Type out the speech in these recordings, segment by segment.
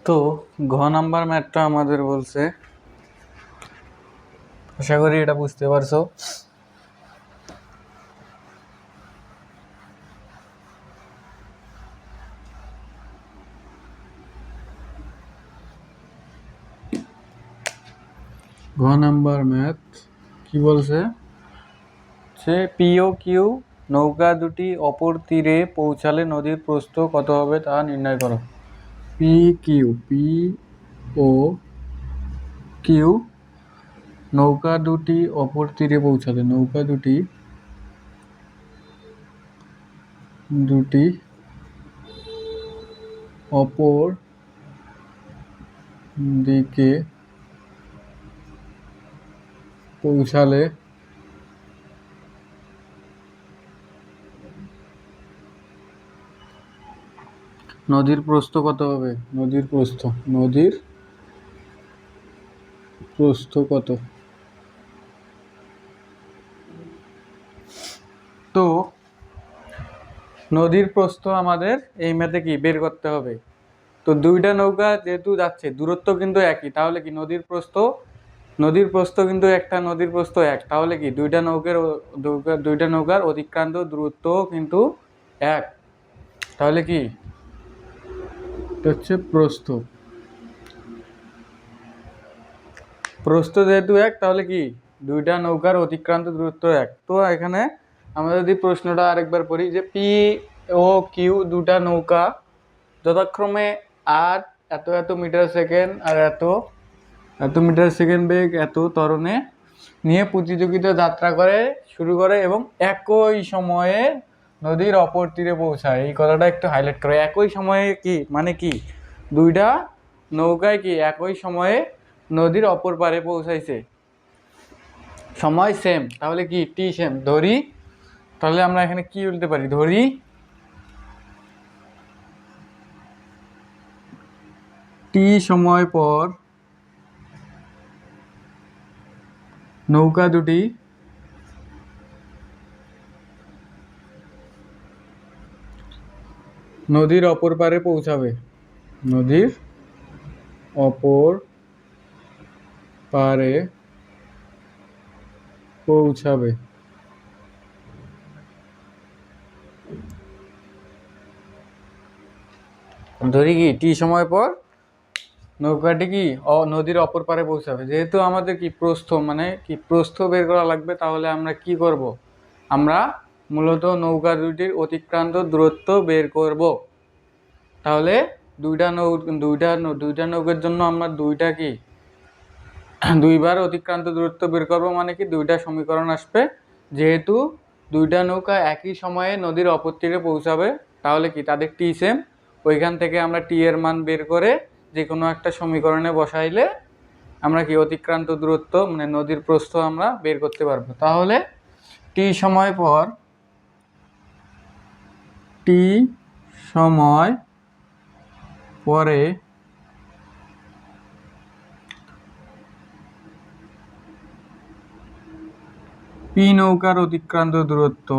তো ঘ নাম্বার ম্যাথটা আমাদের বলছে, আশা করি এটা বুঝতে পারছো। ঘ নাম্বার ম্যাথ কি বলছে, সে পি ও কিউ নৌকা দুটি অপর তীরে পৌঁছালে নদীর প্রস্থ কত হবে তা নির্ণয় করো। পি ও কিউ নৌকা দুটি অপর তীরে পৌঁছালে, নৌকা দুটি অপর দিকে পৌঁছালে নদীর প্রস্থ কত হবে। নদীর প্রস্থ কত। তো নদীর প্রস্থ আমাদের এই ম্যাথে কি বের করতে হবে। তো দুইটা নৌকা যেহেতু যাচ্ছে, দূরত্ব কিন্তু একই, তাহলে কি নদীর প্রস্থ কিন্তু একটা, নদীর প্রস্থ এক, তাহলে কি দুইটা নৌকার অতিক্রান্ত দূরত্ব কিন্তু এক। তাহলে কি হচ্ছে প্রস্থ যেহেতু এক, তাহলে কি দুইটা নৌকার অতিক্রান্ত দূরত্ব এক। তো এখানে আমরা যদি প্রশ্নটা আরেকবার পড়ি, যে পি ও কিউ দুটা নৌকা যথাক্রমে আর এত এত মিটার সেকেন্ড আর এত এত মিটার সেকেন্ড বেগ এত ত্বরণে নিয়ে প্রতিযোগিতা যাত্রা শুরু করে এবং একই সময়ে নদীর অপর তীরে পৌঁছায়। এই কথাটা একটু হাইলাইট করে। একই সময়ে কি মানে কি, দুইটা নৌকায় কি একই সময়ে নদীর অপর পারে পৌঁছাইছে, সময় সেম, তাহলে কি টি সেম ধরি। তাহলে আমরা এখানে কি বলতে পারি, ধরি টি সময় পর নৌকা দুটি নদীর অপর পারে পৌঁছাবে। নদীর অপর পারে পৌঁছাবে। ধরি কি টি সময় পর নৌকাটি কি নদীর অপর পারে পৌঁছাবে। যেহেতু আমাদের কি প্রস্থ বের করা লাগবে, তাহলে আমরা কি করব, আমরা মূলত নৌকা দুটির অতিক্রান্ত দূরত্ব বের করব। তাহলে দুইটা নৌকার জন্য আমরা দুইবার অতিক্রান্ত দূরত্ব বের করব, মানে কি দুইটা সমীকরণ আসবে। যেহেতু দুইটা নৌকা একই সময়ে নদীর অপর তীরে পৌঁছাবে, তাহলে কি তাদের টি সেম, ওইখান থেকে আমরা টি এর মান বের করে যে কোনো একটা সমীকরণে বসাইলে আমরা কি অতিক্রান্ত দূরত্ব মানে নদীর প্রস্থ আমরা বের করতে পারবো। তাহলে টি সময় পরে পি নৌকার অতিক্রান্ত দূরত্ব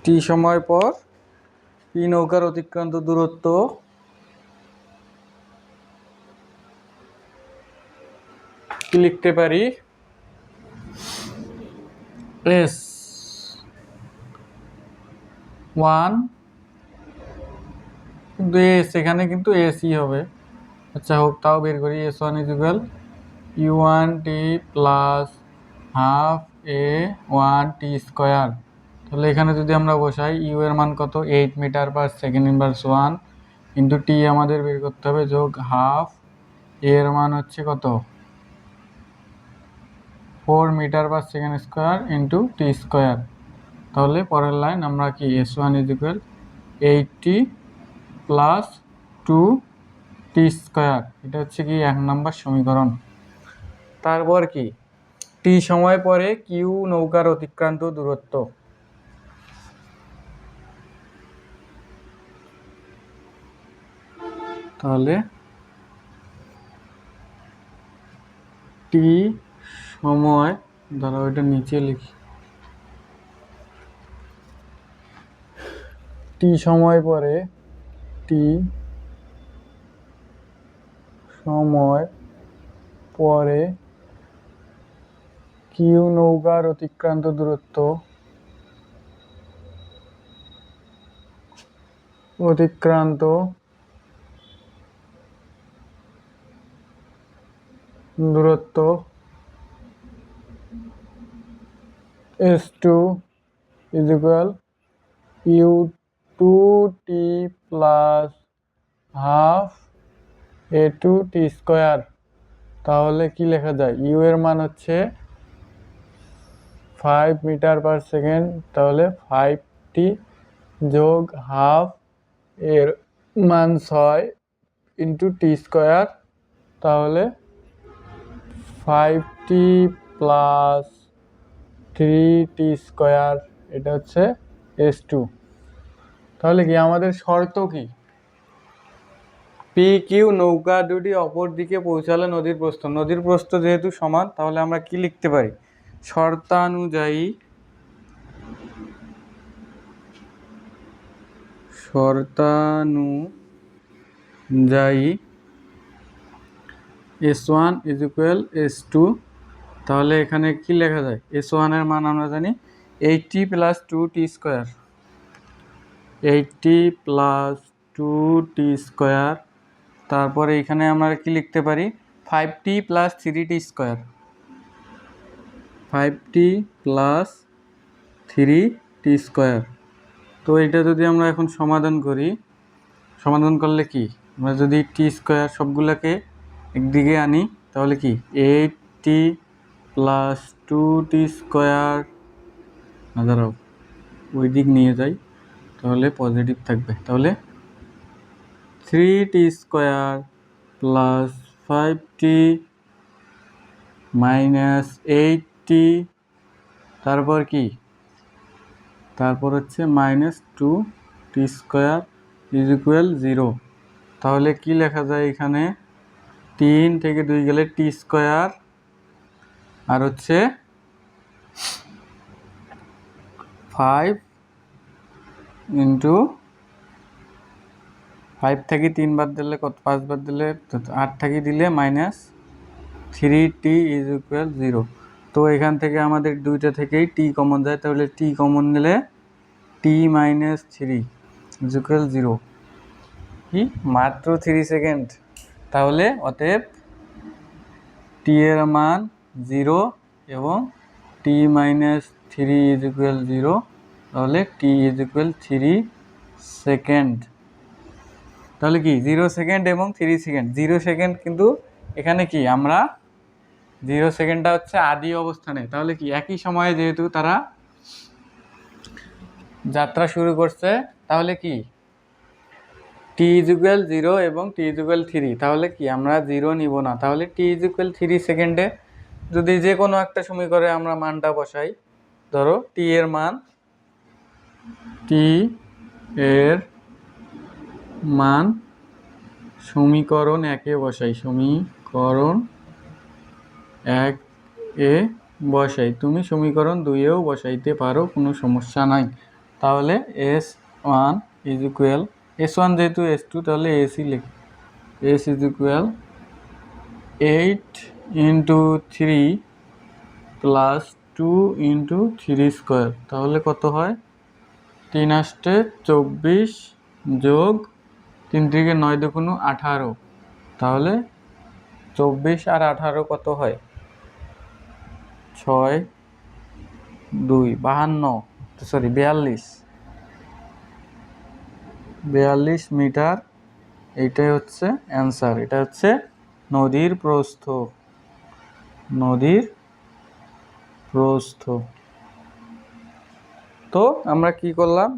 টি সময় পর পি নৌকার অতিক্রান্ত দূরত্ব কি লিখতে পারি, S1, কিন্তু এখানে কিন্তু এসই হবে। আচ্ছা হোক, তাও বের করি। S1 equal U1T plus half A1T square. তাহলে এখানে যদি আমরা বসাই, ইউ এর মান কত, 8 metre per second inverse 1 into T আমাদের বের করতে হবে, যোগ হাফ এর মান হচ্ছে কত, 4 metre per second square into T square. তাহলে পরের লাইন আমরা কি S1 equal 80 plus 2T square. এটা হচ্ছে কি 1 নম্বর সমীকরণ। তারপর কি টি সময় পরে কিউ নৌকার অতিক্রান্ত দূরত্ব, তাহলে টি সময়, ধরো এটা নিচে লিখি, টি সময় পরে, টি সময় পরে কিউ নৌকার অতিক্রান্ত দূরত্ব S2 is equal U2T plus half A2T square. তাহলে কি লেখা যায়? ইউ এর মান হচ্ছে 5 মিটার পার সেকেন্ড, তাহলে 5T যোগ হাফ এর মান 6 ইন্টু টি স্কোয়ার, তাহলে 5T প্লাস 3T স্কোয়ার, এটা হচ্ছে S2। তাহলে কি আমাদের শর্ত কি? পি কিউ নৌকা দুটি অপর দিকে পৌঁছালে নদীর প্রস্থ যেহেতু সমান, তাহলে আমরা কি লিখতে পারি? শর্তানুযায়ী S1 is equal S2। তাহলে এখানে কি লেখা যায়? S1 এর মান আমরা জানি 80 plus 2T square, 80 plus 2T square. তারপরে এখানে আমরা কি লিখতে পারি? 5T plus 3T square, 5T plus 3T square. তো এটা যদি আমরা এখন সমাধান করলে কি, আমরা যদি টি স্কোয়ার সবগুলোকে একদিকে আনি, তাহলে কি 8T প্লাস 2T স্কোয়ার, দাঁড়াও ওই দিক নিয়ে যাই, তাহলে পজিটিভ থাকবে। তাহলে 3T square plus 5T minus 8T, তারপর কি, তারপর হচ্ছে minus 2T square is equal 0। তাহলে কি লেখা যায় এখানে? 3 থেকে 2 গেলে টি স্কোয়ার, আর হচ্ছে 5 ইন্টু 5 থেকে 3 বাদ দিলে কত, 5 বাদ দিলে 8 থেকে দিলে মাইনাস 3T ইজ ইকুয়াল 0। তো এখান থেকে আমাদের দুইটা থেকেই টি কমন যায়, তাহলে টি কমন নিলে টি মাইনাস 3 ইজ ইকুয়াল 0। কি মাত্র 3 সেকেন্ড। তাহলে অতএব টি এর মান 0 এবং টি মাইনাস 3 ইজ ইকুয়াল 0, তাহলে টি ইজ ইকুয়াল 3 সেকেন্ড। তাহলে কি 0 সেকেন্ড এবং 3 সেকেন্ড, 0 সেকেন্ড কিন্তু এখানে কি আমরা 0 সেকেন্ডটা হচ্ছে আদি অবস্থানে, তাহলে কি একই সময়ে যেহেতু তারা যাত্রা শুরু করছে, তাহলে কি টি ইজ ইকুয়াল 0 এবং টি ইজ ইকুয়াল 3, তাহলে কি আমরা 0 নিব না, তাহলে টি ইজ ইকুয়াল 3 সেকেন্ডে যদি যে কোনো একটা সমীকরণে আমরা মানটা বসাই, ধরো টি এর মান সমীকরণ 1-এ বসাই, সমীকরণ 1-এ বসাই, তুমি সমীকরণ 2-এও বসাইতে পারো, কোনো সমস্যা নাই। তাহলে S1 ইজ ইকুয়াল, S1 যেহেতু S2 তাহলে এসি লিখ, S is equal 8 into 3 plus 2 into 3 square, তাহলে কত হয়? 3 আসতে 24 যোগ 3 থেকে 9 দুগুণ 18, তাহলে 24 আর 18 কত হয়? 6 2 42 মিটার। এইটাই হচ্ছে অ্যান্সার, এটা হচ্ছে নদীর প্রস্থ। তো আমরা কি করলাম,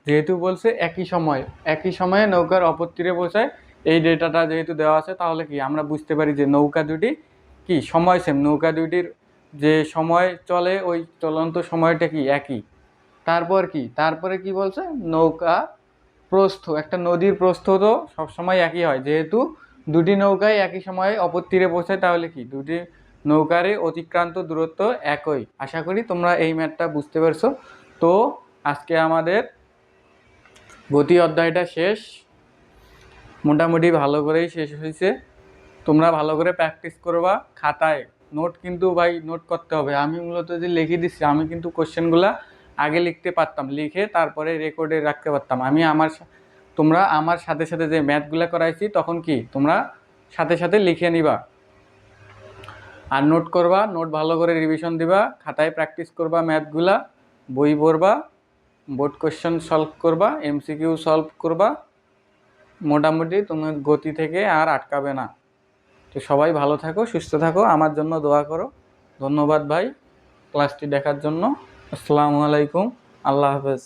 যেহেতু বলছে একই সময়ে নৌকার অপর তীরে পৌঁছায়, এই ডেটাটা যেহেতু দেওয়া আছে, তাহলে কি আমরা বুঝতে পারি যে নৌকা দুটি কি সময় সেম, নৌকা দুটির যে সময় চলে ওই চলন্ত সময়টা কি একই। তারপরে কি বলছে, নৌকা প্রস্থ, একটা নদীর প্রস্থ তো সবসময় একই হয়, যেহেতু দুটি নৌকায় একই সময়ে অপর তীরে পৌঁছায়, তাহলে কি দুটি নৌকারে অতিক্রান্ত দূরত্ব একই। আশা করি তোমরা এই ম্যাথটা বুঝতে পারছো। তো আজকে আমাদের গতি অধ্যায়টা শেষ, মোটামুটি ভালো করেই শেষ হয়েছে। তোমরা ভালো করে প্র্যাকটিস করবা, খাতায় নোট কিন্তু ভাই নোট করতে হবে। আমি মূলত যে লিখে দিচ্ছি, আমি কিন্তু কোশ্চেনগুলা আগে লিখতে পারতাম, লিখে তারপরে রেকর্ডে রাখতে পারতাম। আমি তোমরা আমার সাথে সাথে যে ম্যাথগুলো করাইছি তখন কি তোমরা সাথে সাথে লিখে নিবা আর নোট করবা, নোট ভালো করে রিভিশন দিবা, খাতায় প্র্যাকটিস করবা ম্যাথগুলা, বই পড়বা, বোর্ড কোশ্চেন সলভ করবা, এমসিকিউ সলভ করবা। মোটামুটি তোমার গতি থেকে আর আটকাবে না। তো সবাই ভালো থাকো, সুস্থ থাকো, আমার জন্য দোয়া করো। ধন্যবাদ ভাই ক্লাসটি দেখার জন্য। আসসালামু আলাইকুম, আল্লাহ হাফেজ।